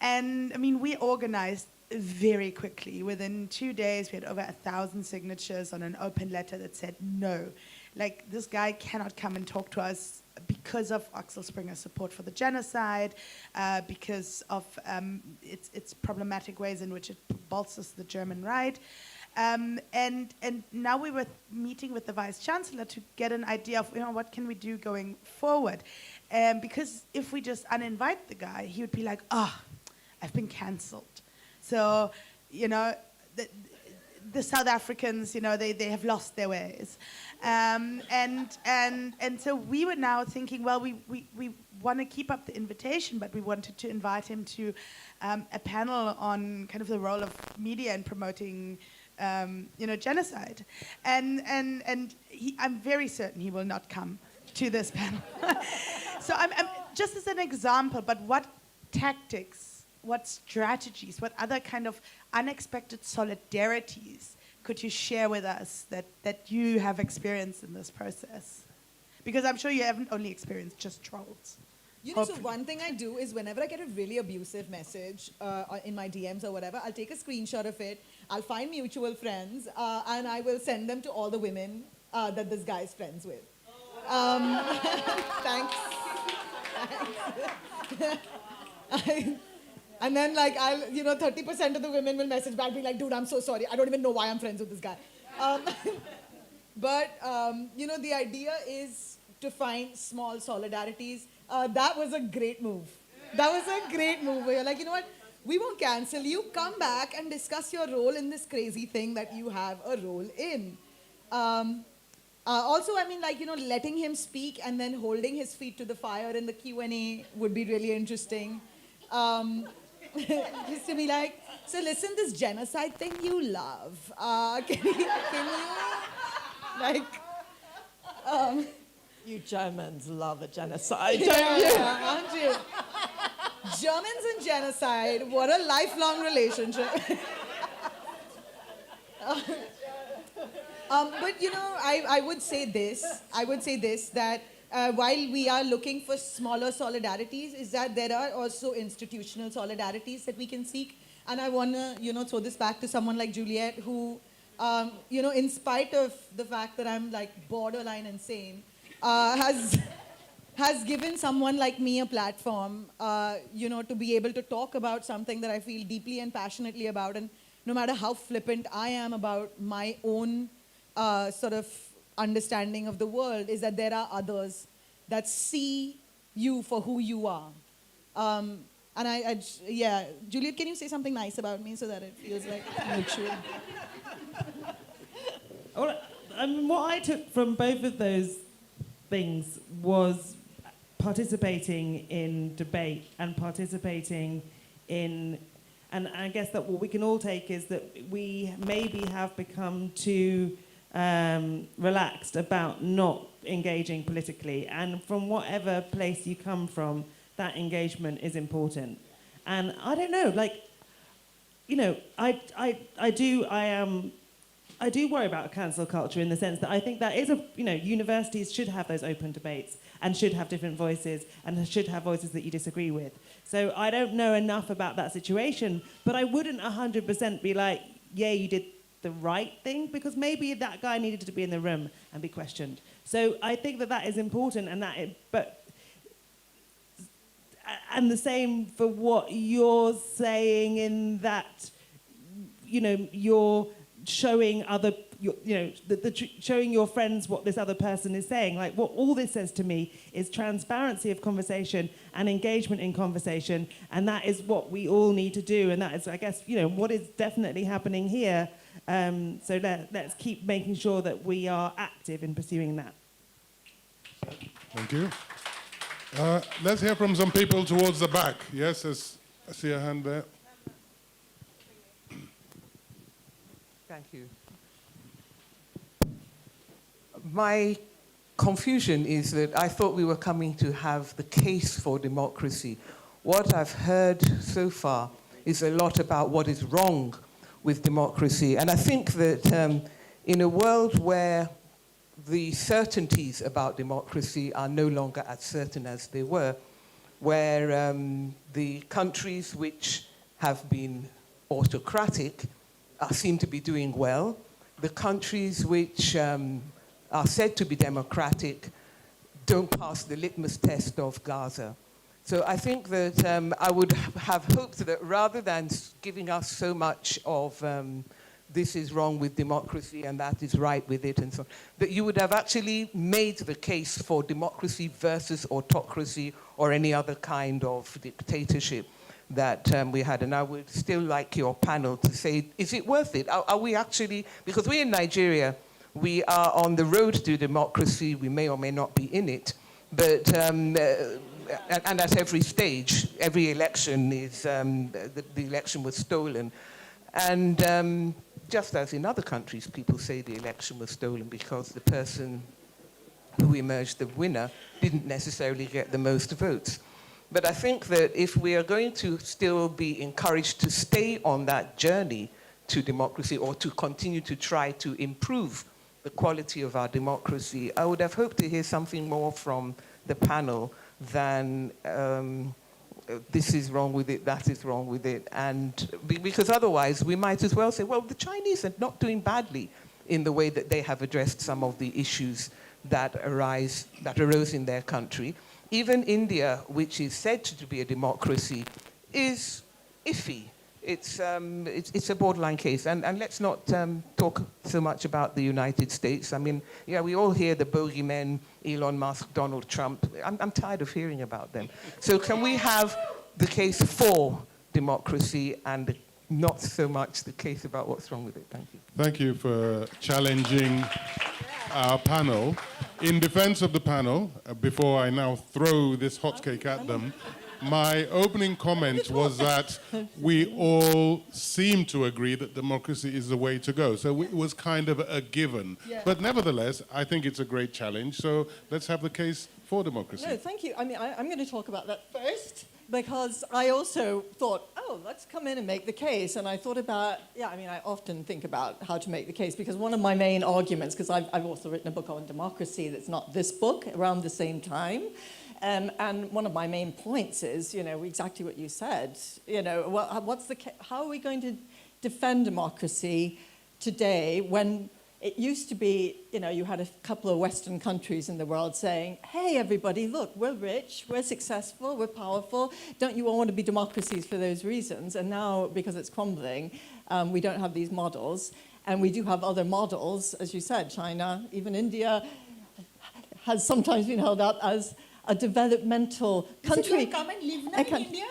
And I mean, we organized very quickly. Within 2 days, we had over 1,000 signatures on an open letter that said no. Like, this guy cannot come and talk to us because of Axel Springer's support for the genocide, because of its problematic ways in which it bolsters the German right. And now we were meeting with the Vice Chancellor to get an idea of, you know, what can we do going forward. Because if we just uninvite the guy, he would be like, I've been cancelled. So, you know, the South Africans, you know, they have lost their ways. And so we were now thinking, well, we want to keep up the invitation, but we wanted to invite him to a panel on kind of the role of media in promoting genocide. And I'm very certain he will not come to this panel. So I'm just as an example, but what tactics, what strategies, what other kind of unexpected solidarities could you share with us that you have experienced in this process? Because I'm sure you haven't only experienced just trolls. So one thing I do is whenever I get a really abusive message in my DMs or whatever, I'll take a screenshot of it, I'll find mutual friends, and I will send them to all the women that this guy is friends with. Thanks. And then, 30% of the women will message back, being like, dude, I'm so sorry. I don't even know why I'm friends with this guy. But the idea is to find small solidarities. That was a great move. That was a great move where you're like, you know what? We won't cancel you. Come back and discuss your role in this crazy thing that you have a role in. Also, letting him speak and then holding his feet to the fire in the Q&A would be really interesting. Just to be like, so listen, this genocide thing you love. Can you you Germans love a genocide, don't yeah, you? yeah, aren't you? Germans and genocide, what a lifelong relationship. But I would say this, that while we are looking for smaller solidarities, is that there are also institutional solidarities that we can seek. And I want to, throw this back to someone like Juliet, who, in spite of the fact that I'm like borderline insane, has given someone like me a platform, to be able to talk about something that I feel deeply and passionately about. And no matter how flippant I am about my own sort of understanding of the world, is that there are others that see you for who you are. And Juliet, can you say something nice about me so that it feels like mutual? What I took from both of those things was participating in debate and participating in, and I guess that what we can all take is that we maybe have become too relaxed about not engaging politically, and from whatever place you come from, that engagement is important. And I don't know, I do worry about cancel culture in the sense that I think that is universities should have those open debates and should have different voices and should have voices that you disagree with. So I don't know enough about that situation, but I wouldn't 100% be like, yeah, you did the right thing, because maybe that guy needed to be in the room and be questioned. So I think that is important, and and the same for what you're saying in that, you're showing showing your friends what this other person is saying. Like, what all this says to me is transparency of conversation and engagement in conversation, and that is what we all need to do, and that is, I guess, what is definitely happening here. So let's keep making sure that we are active in pursuing that. Thank you. Let's hear from some people towards the back. Yes, I see a hand there. Thank you. My confusion is that I thought we were coming to have the case for democracy. What I've heard so far is a lot about what is wrong with democracy. And I think that in a world where the certainties about democracy are no longer as certain as they were, where the countries which have been autocratic seem to be doing well, the countries which are said to be democratic don't pass the litmus test of Gaza. So I think that I would have hoped that rather than giving us so much of this is wrong with democracy and that is right with it and so on, that you would have actually made the case for democracy versus autocracy or any other kind of dictatorship that we had. And I would still like your panel to say, is it worth it? Are we actually, because we're in Nigeria, we are on the road to democracy, we may or may not be in it, but, and at every stage, every election is, the election was stolen. And just as in other countries, people say the election was stolen because the person who emerged the winner didn't necessarily get the most votes. But I think that if we are going to still be encouraged to stay on that journey to democracy or to continue to try to improve the quality of our democracy, I would have hoped to hear something more from the panel than this is wrong with it, that is wrong with it. And because otherwise we might as well say, well, the Chinese are not doing badly in the way that they have addressed some of the issues that arose in their country. Even India, which is said to be a democracy, is iffy. It's a borderline case. And let's not talk so much about the United States. I mean, yeah, we all hear the bogeymen, Elon Musk, Donald Trump. I'm tired of hearing about them. So can we have the case for democracy and not so much the case about what's wrong with it? Thank you. Thank you for challenging our panel. In defense of the panel, before I now throw this hotcake at them, my opening comment was that we all seem to agree that democracy is the way to go. So it was kind of a given. Yeah. But nevertheless, I think it's a great challenge. So let's have the case for democracy. No, thank you. I mean, I'm going to talk about that first because I also thought, oh, let's come in and make the case. And I thought about, yeah, I mean, I often think about how to make the case because one of my main arguments, because I've also written a book on democracy that's not this book, around the same time. And one of my main points is, you know, exactly what you said. You know, well, how are we going to defend democracy today when it used to be, you know, you had a couple of Western countries in the world saying, hey, everybody, look, we're rich, we're successful, we're powerful. Don't you all want to be democracies for those reasons? And now, because it's crumbling, we don't have these models. And we do have other models, as you said, China, even India has sometimes been held up as a developmental country. Come and live now in India.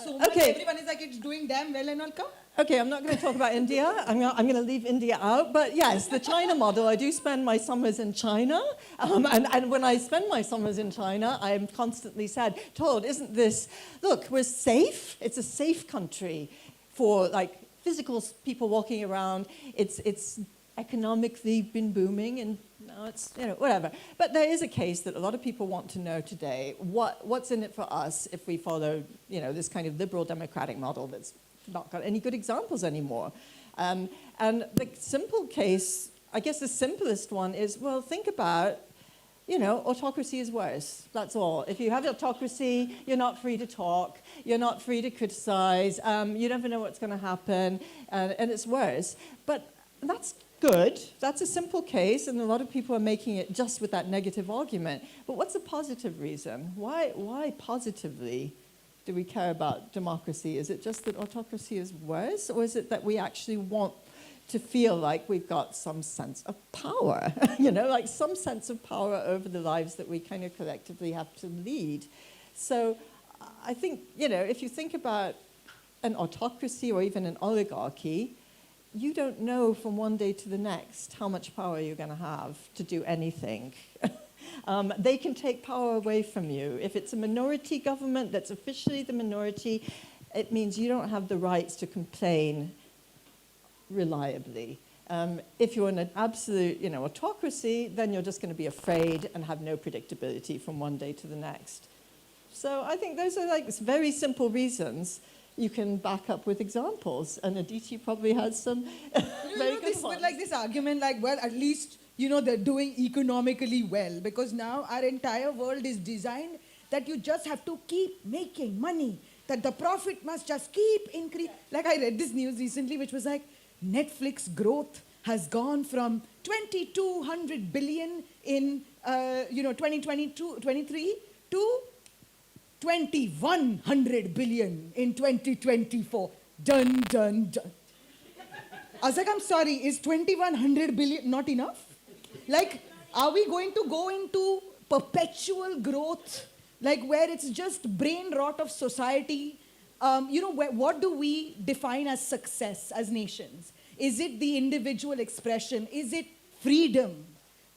So much everyone is like, it's doing damn well and all, come. Okay, I'm not going to talk about India. I'm going to leave India out. But yes, the China model, I do spend my summers in China. And when I spend my summers in China, I am constantly told, isn't this, look, we're safe. It's a safe country for like physical people walking around. It's economically been booming and now it's, you know, whatever. But there is a case that a lot of people want to know today. What's in it for us if we follow, you know, this kind of liberal democratic model that's not got any good examples anymore? And the simple case, I guess the simplest one is, well, think about, you know, autocracy is worse. That's all. If you have autocracy, you're not free to talk. You're not free to criticize. You never know what's going to happen. And it's worse. But that's good. That's a simple case, and a lot of people are making it just with that negative argument. But what's a positive reason? Why positively do we care about democracy? Is it just that autocracy is worse, or is it that we actually want to feel like we've got some sense of power, you know, like some sense of power over the lives that we kind of collectively have to lead? So I think, you know, if you think about an autocracy or even an oligarchy, you don't know from one day to the next how much power you're going to have to do anything. They can take power away from you. If it's a minority government that's officially the minority, it means you don't have the rights to complain reliably. If you're in an absolute, you know, autocracy, then you're just going to be afraid and have no predictability from one day to the next. So I think those are like very simple reasons you can back up with examples. And Aditi probably has some very good ones. But like this argument, like, well, at least, you know, they're doing economically well, because now our entire world is designed that you just have to keep making money, that the profit must just keep increasing. Like I read this news recently, which was like, Netflix growth has gone from 2,200 billion in, 2023 to 2,100 billion in 2024. Dun, dun, dun. I was like, I'm sorry, is 2,100 billion not enough? Like, are we going to go into perpetual growth, like where it's just brain rot of society? What do we define as success as nations? Is it the individual expression? Is it freedom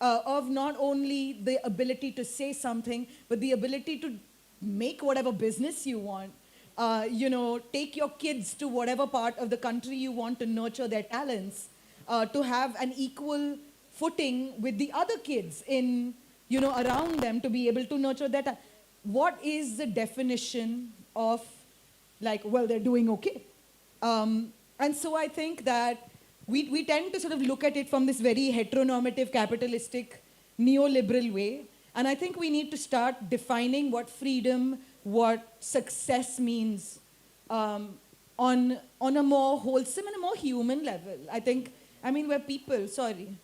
of not only the ability to say something, but the ability to make whatever business you want, take your kids to whatever part of the country you want to nurture their talents, to have an equal footing with the other kids in, around them, to be able to nurture that. What is the definition of, they're doing okay? And so I think that we tend to sort of look at it from this very heteronormative, capitalistic, neoliberal way. And I think we need to start defining what freedom, what success means on a more wholesome and a more human level. We're people. Sorry.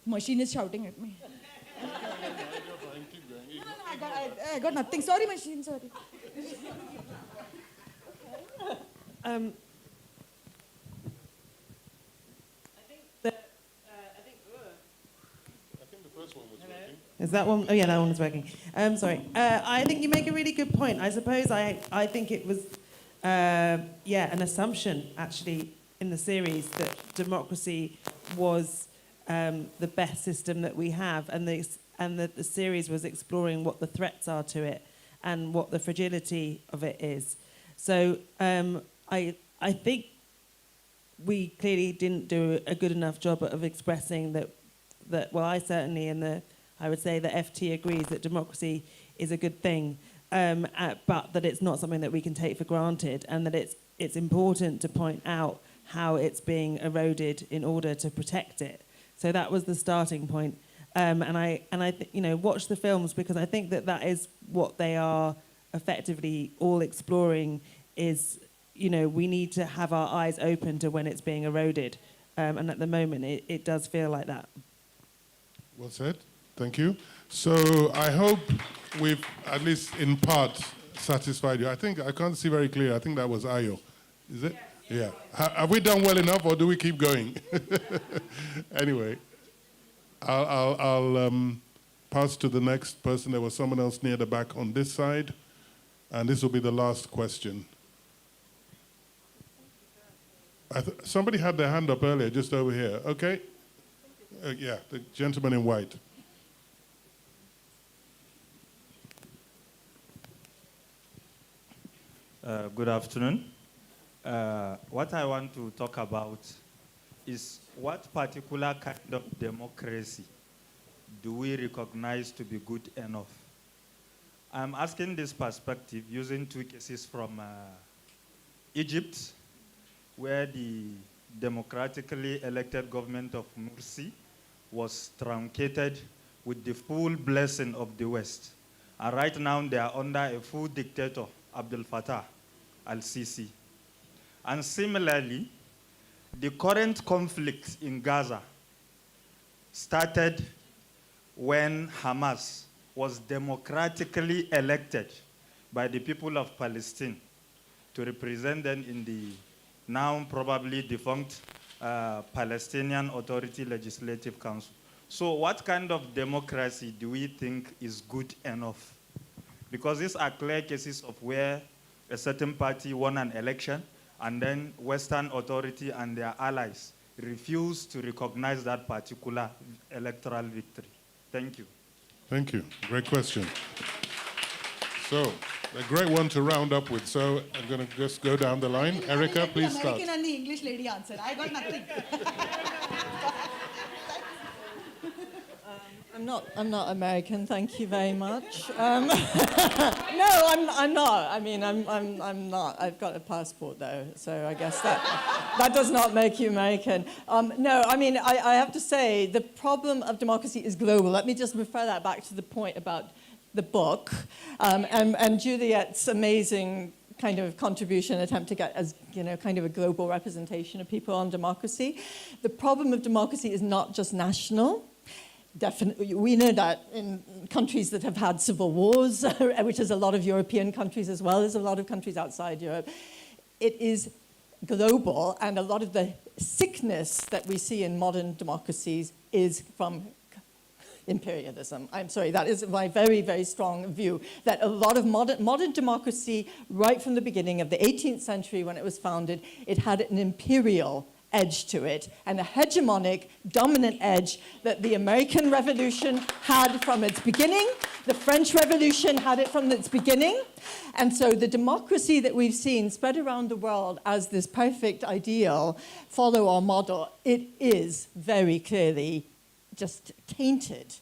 Machine is shouting at me. I got nothing. Sorry, machine, sorry. Is that one? Oh, yeah, that one is working. Sorry. I think you make a really good point. I suppose I think it was, an assumption, actually, in the series that democracy was the best system that we have, and that the series was exploring what the threats are to it and what the fragility of it is. So I think we clearly didn't do a good enough job of expressing that well, I certainly, I would say that FT agrees that democracy is a good thing, but that it's not something that we can take for granted, and that it's important to point out how it's being eroded in order to protect it. So that was the starting point. And I watch the films because I think that is what they are effectively all exploring is, we need to have our eyes open to when it's being eroded. And at the moment, it does feel like that. Well said. Thank you. So I hope we've, at least in part, satisfied you. I can't see very clear. I think that was Ayo. Is it? Yeah. Have we done well enough, or do we keep going? Anyway, I'll pass to the next person. There was someone else near the back on this side, and this will be the last question. Somebody had their hand up earlier, just over here. Okay. Yeah, the gentleman in white. Good afternoon. What I want to talk about is what particular kind of democracy do we recognize to be good enough? I'm asking this perspective using two cases from Egypt, where the democratically elected government of Morsi was truncated with the full blessing of the West. And right now they are under a full dictator, Abdel Fattah al-Sisi. And similarly, the current conflict in Gaza started when Hamas was democratically elected by the people of Palestine to represent them in the now probably defunct Palestinian Authority Legislative Council. So what kind of democracy do we think is good enough? Because these are clear cases of where a certain party won an election and then Western authority and their allies refused to recognize that particular electoral victory. Thank you. Thank you. Great question. So, a great one to round up with. So, I'm going to just go down the line. Erica, please start. The American and the English lady answered. I got nothing. I'm not American, thank you very much. No, I'm not. I mean, I'm not. I've got a passport though, so I guess that does not make you American. No, I mean, I have to say the problem of democracy is global. Let me just refer that back to the point about the book and Juliet's amazing kind of contribution, attempt to get as kind of a global representation of people on democracy. The problem of democracy is not just national. Definitely, we know that in countries that have had civil wars, which is a lot of European countries as well as a lot of countries outside Europe, it is global, and a lot of the sickness that we see in modern democracies is from imperialism. I'm sorry, that is my very, very strong view, that a lot of modern democracy, right from the beginning of the 18th century when it was founded, it had an imperial edge to it, and a hegemonic, dominant edge that the American Revolution had from its beginning. The French Revolution had it from its beginning. And so the democracy that we've seen spread around the world as this perfect ideal, follow our model, it is very clearly just tainted.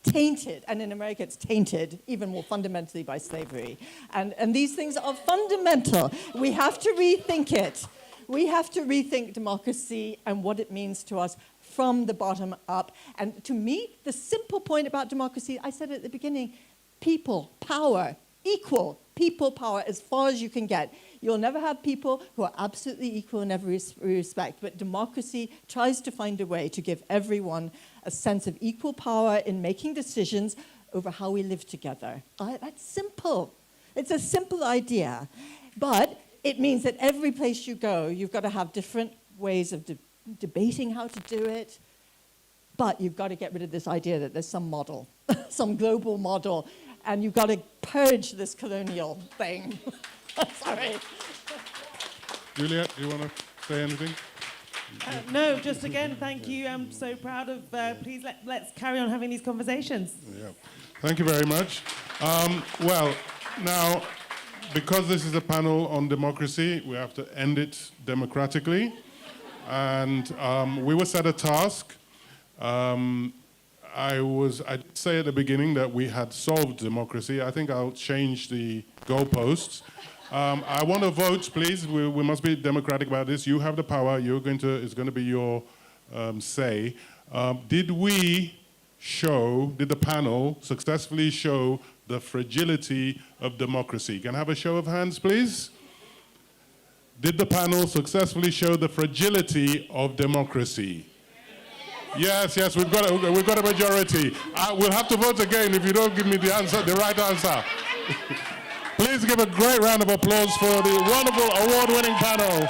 Tainted, and in America it's tainted even more fundamentally by slavery. And these things are fundamental. We have to rethink it. We have to rethink democracy and what it means to us from the bottom up. And to me, the simple point about democracy, I said at the beginning, people, power, equal people power as far as you can get. You'll never have people who are absolutely equal in every respect, but democracy tries to find a way to give everyone a sense of equal power in making decisions over how we live together. That's simple. It's a simple idea. But it means that every place you go, you've got to have different ways of debating how to do it. But you've got to get rid of this idea that there's some model, some global model, and you've got to purge this colonial thing. Sorry. Juliet, do you want to say anything? No, just again, thank you. I'm so proud of, please let's carry on having these conversations. Yeah. Thank you very much. Well, now, because this is a panel on democracy, we have to end it democratically. And we were set a task. I did say at the beginning that we had solved democracy. I think I'll change the goalposts. I want to vote, please. We must be democratic about this. You have the power. It's going to be your say. Did the panel successfully show the fragility of democracy? Can I have a show of hands, please? Did the panel successfully show the fragility of democracy? Yes, we've got a majority. We'll have to vote again if you don't give me the answer, the right answer. Please give a great round of applause for the wonderful award-winning panel.